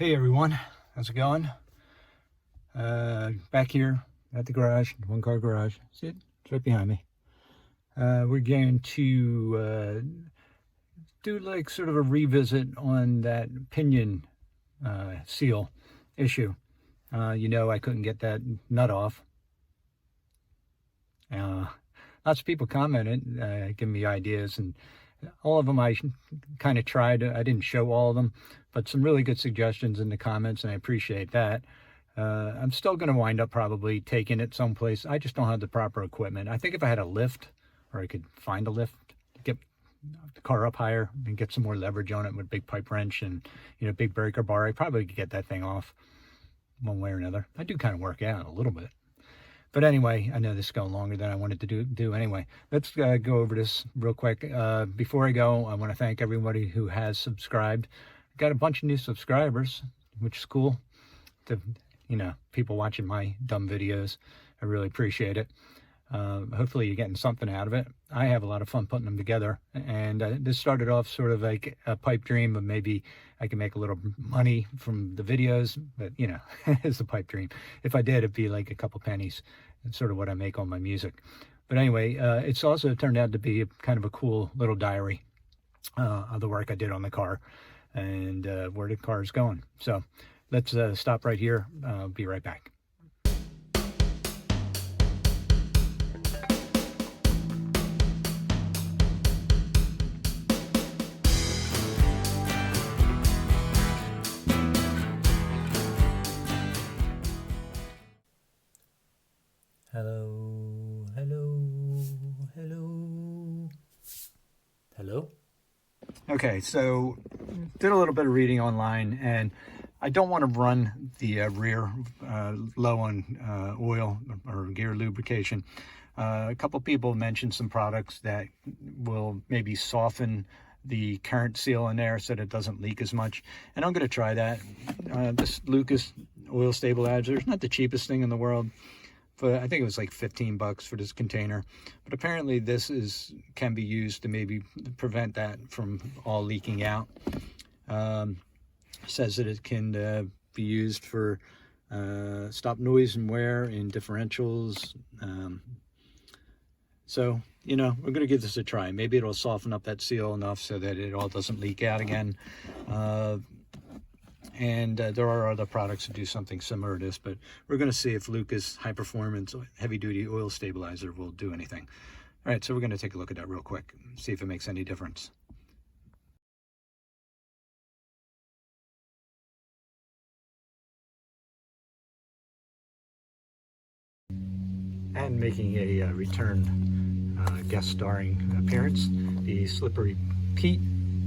Hey everyone, how's it going? Back here at the garage, one car garage. See it? It's right behind me. We're going to do like sort of a revisit on that Pinion seal issue. I couldn't get that nut off. Lots of people commented, giving me ideas, and all of them I kind of tried. I didn't show all of them, but some really good suggestions in the comments, and I appreciate that. I'm still going to wind up probably taking it someplace. I just don't have the proper equipment. I think if I had a lift, or I could find a lift to get the car up higher and get some more leverage on it with a big pipe wrench and big breaker bar, I probably could get that thing off one way or another. I do kind of work out a little bit. But anyway, I know this is going longer than I wanted to do anyway. Let's go over this real quick. Before I go, I want to thank everybody who has subscribed. I got a bunch of new subscribers, which is cool. People watching my dumb videos. I really appreciate it. Hopefully you're getting something out of it. I have a lot of fun putting them together. And this started off sort of like a pipe dream of maybe I can make a little money from the videos. But, it's a pipe dream. If I did, it'd be like a couple pennies. It's sort of what I make on my music. But anyway, it's also turned out to be kind of a cool little diary of the work I did on the car and where the car is going. So let's stop right here. I'll be right back. Hello. Okay, so did a little bit of reading online, and I don't want to run the rear low on oil or gear lubrication. A couple people mentioned some products that will maybe soften the current seal in there so that it doesn't leak as much, and I'm going to try that. This Lucas oil stabilizer is not the cheapest thing in the world, but I think it was like 15 bucks for this container. But apparently this can be used to maybe prevent that from all leaking out. Says that it can be used for stop noise and wear in differentials. So, we're going to give this a try. Maybe it'll soften up that seal enough so that it all doesn't leak out again. And there are other products that do something similar to this, but we're going to see if Lucas High Performance Heavy Duty Oil Stabilizer will do anything. All right, so we're going to take a look at that real quick, see if it makes any difference. And making a return guest starring appearance, the Slippery Pete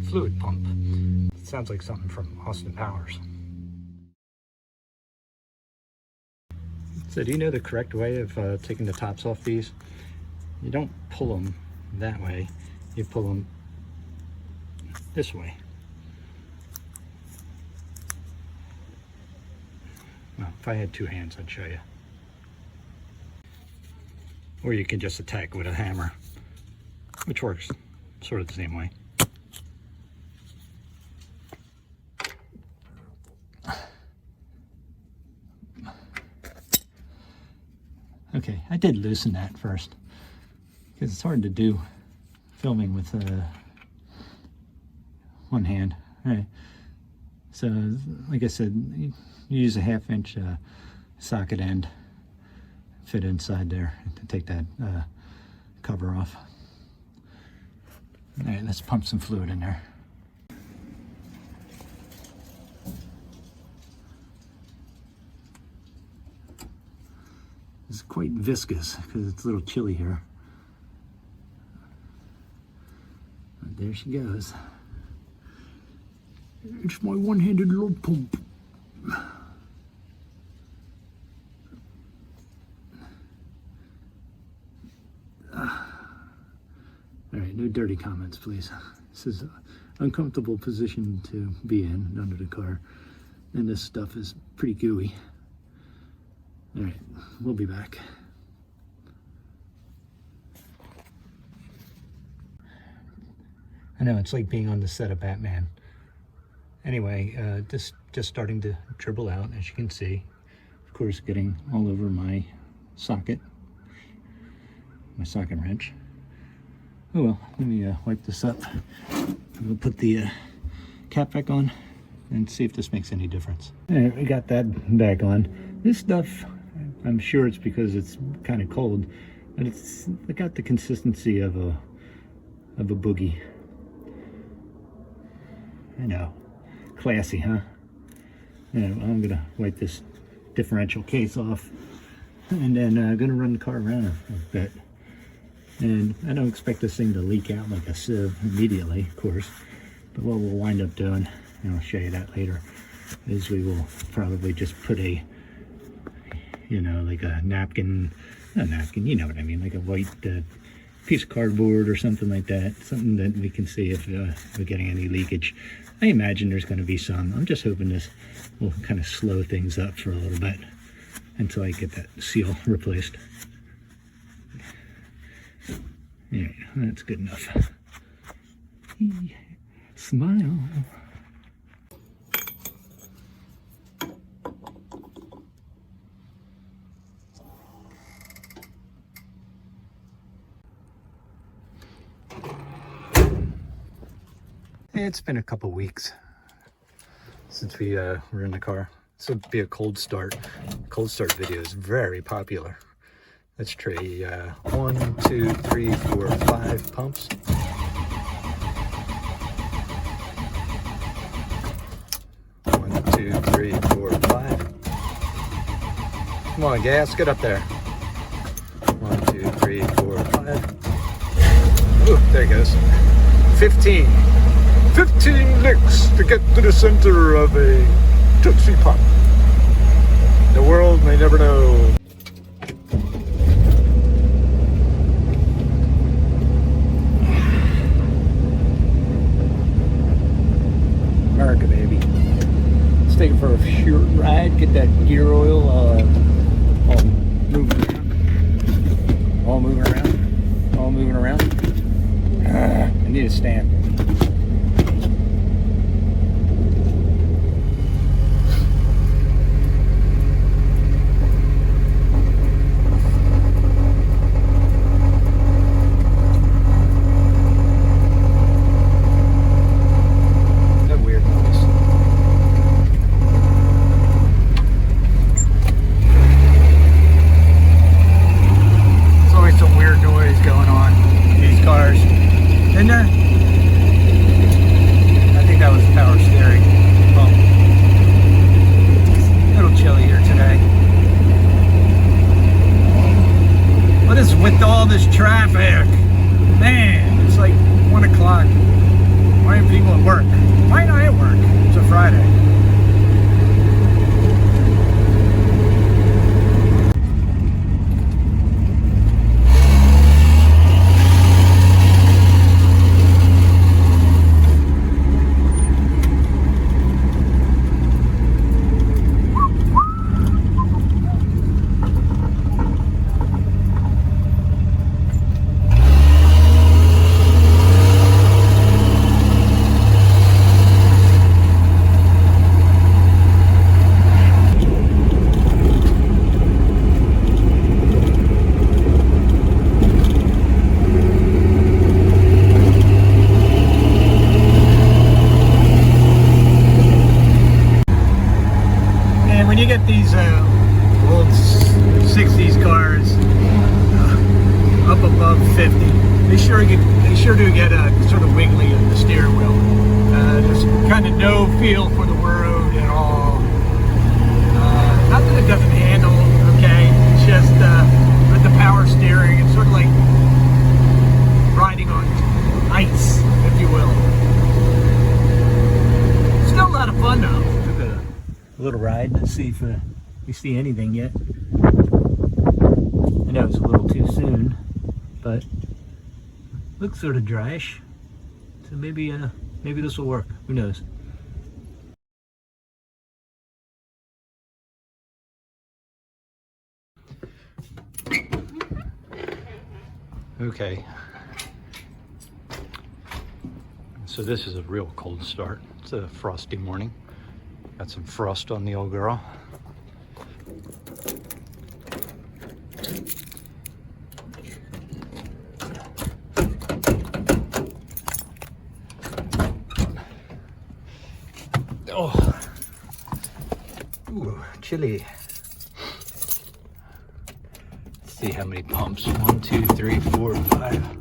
fluid pump. It sounds like something from Austin Powers. So do you know the correct way of taking the tops off these? You don't pull them that way, you pull them this way. Well, if I had two hands, I'd show you. Or you can just attack with a hammer, which works sort of the same way. Okay, I did loosen that first because it's hard to do filming with one hand. All right. So, like I said, you use a 1/2 inch socket end, fit inside there to take that cover off. All right, let's pump some fluid in there. It's quite viscous because it's a little chilly here. But there she goes. It's my one-handed little pump. All right, no dirty comments, please. This is an uncomfortable position to be in under the car, and this stuff is pretty gooey. All right, we'll be back. I know, it's like being on the set of Batman. Anyway, just starting to dribble out, as you can see. Of course, getting all over my socket wrench. Oh well, let me wipe this up. I'm gonna put the cap back on and see if this makes any difference. All right, we got that back on. This stuff, I'm sure it's because it's kind of cold, but it's got the consistency of a boogie. I know, classy, huh? Yeah, well, I'm gonna wipe this differential case off, and then I'm gonna run the car around a bit. And I don't expect this thing to leak out like a sieve immediately, of course, but what we'll wind up doing, and I'll show you that later, is we will probably just put a, you know, like a napkin, not a napkin, you know what I mean, like a white piece of cardboard or something like that, something that we can see if we're getting any leakage. I imagine there's going to be some. I'm just hoping this will kind of slow things up for a little bit until I get that seal replaced. Yeah, that's good enough. Smile. It's been a couple weeks since we were in the car. This will be a cold start. Cold start video is very popular. Let's try 1, 2, 3, 4, 5 pumps. One, 2, 3, 4, 5. Come on, gas, get up there. 1, 2, 3, 4, 5. Ooh, there it goes. 15 licks to get to the center of a Tootsie Pop. The world may never know. America, baby. Let's take it for a short ride, get that gear oil all moving around. All moving around. All moving around. I need a stand. With all this traffic, man, it's like 1 o'clock. Why are people at work? Why am I at work? It's a Friday. When you get these old 60s cars up above 50, they sure do get sort of wiggly in the steering wheel. There's kind of no feel for the road at all. Not that it doesn't handle okay, it's just with the power steering, it's sort of like riding on ice, if you will. Still a lot of fun though. A little ride. Let's see if we see anything yet. I know it's a little too soon, but looks sort of dryish. So maybe this will work. Who knows? Okay. So this is a real cold start. It's a frosty morning. Got some frost on the old girl. Oh, ooh, chilly. Let's see how many pumps. 1, 2, 3, 4, 5.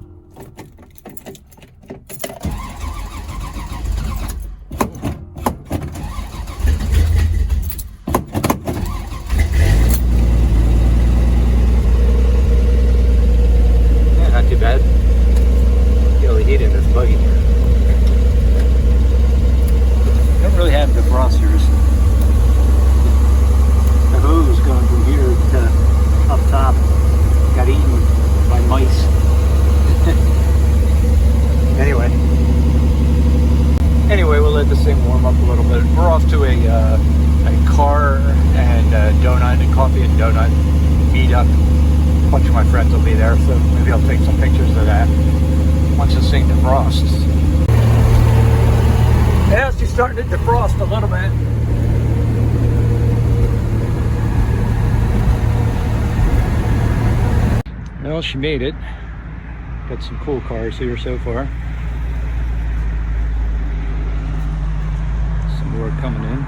Anyway, we'll let this thing warm up a little bit. We're off to a car and donut and coffee and donut meetup. A bunch of my friends will be there, so maybe I'll take some pictures of that once this thing defrosts. Yeah, she's starting to defrost a little bit. Well, she made it. Got some cool cars here so far. Some more coming in.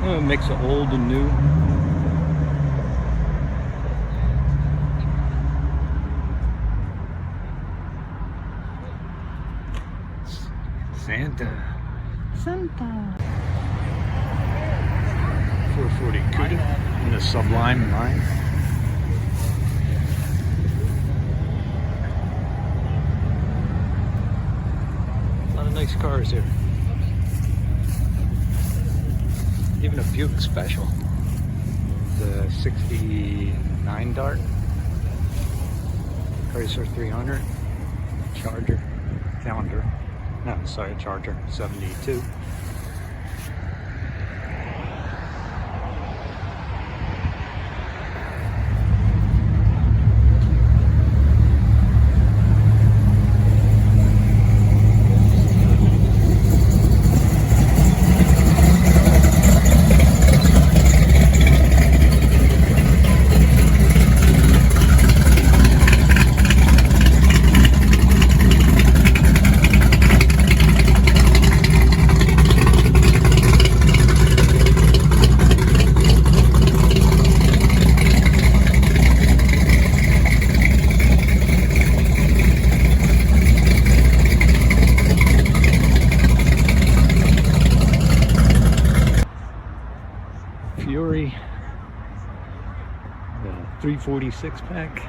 Oh, a mix of old and new. Santa. 440 Cuda in the Sublime line. A lot of nice cars here. Even a Buick Special. The 69 Dart. Chrysler 300. Charger. Calendar. No, sorry, Charger 72. Fury, the 346 pack.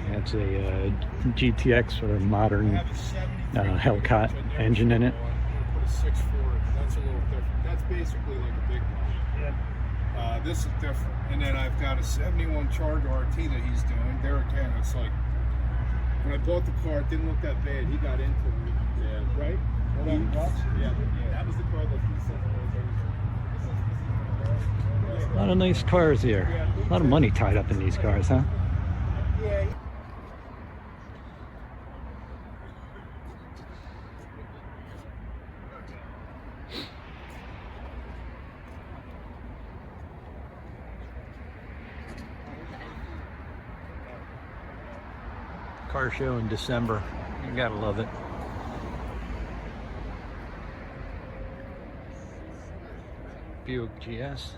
That's a GTX or a modern Hellcat engine in it. Put a 6.4. That's a little different. That's basically like a big one. This is different. And then I've got a 71 Charger RT that he's doing. There again, it's like when I bought the car, it didn't look that bad. He got into it. Yeah. Right? Yeah, that was the car that he said. A lot of nice cars here. A lot of money tied up in these cars, huh? Yeah. Car show in December. You gotta love it. Buick GS.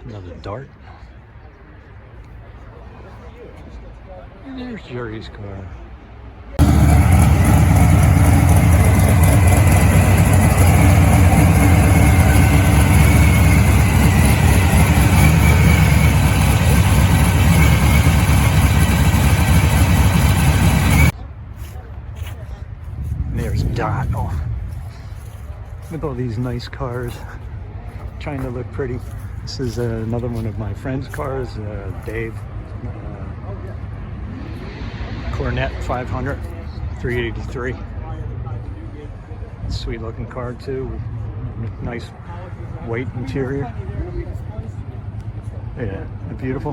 Another Dart. And there's Jerry's car. Dot. Oh, with all these nice cars, trying to look pretty. This is another one of my friend's cars, Dave. Cornet 500, 383. Sweet looking car too. Nice white interior. Yeah, beautiful.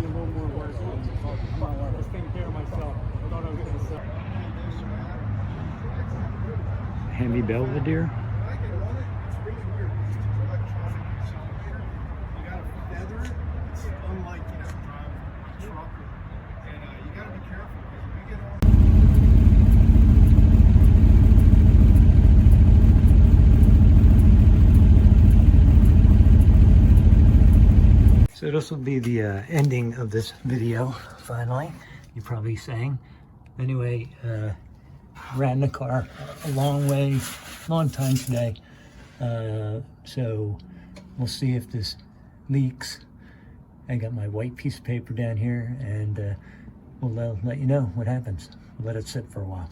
Hemi Belvedere. So this will be the ending of this video, finally, you're probably saying. Anyway, ran the car a long time today. So we'll see if this leaks. I got my white piece of paper down here, and we'll let you know what happens. Let it sit for a while.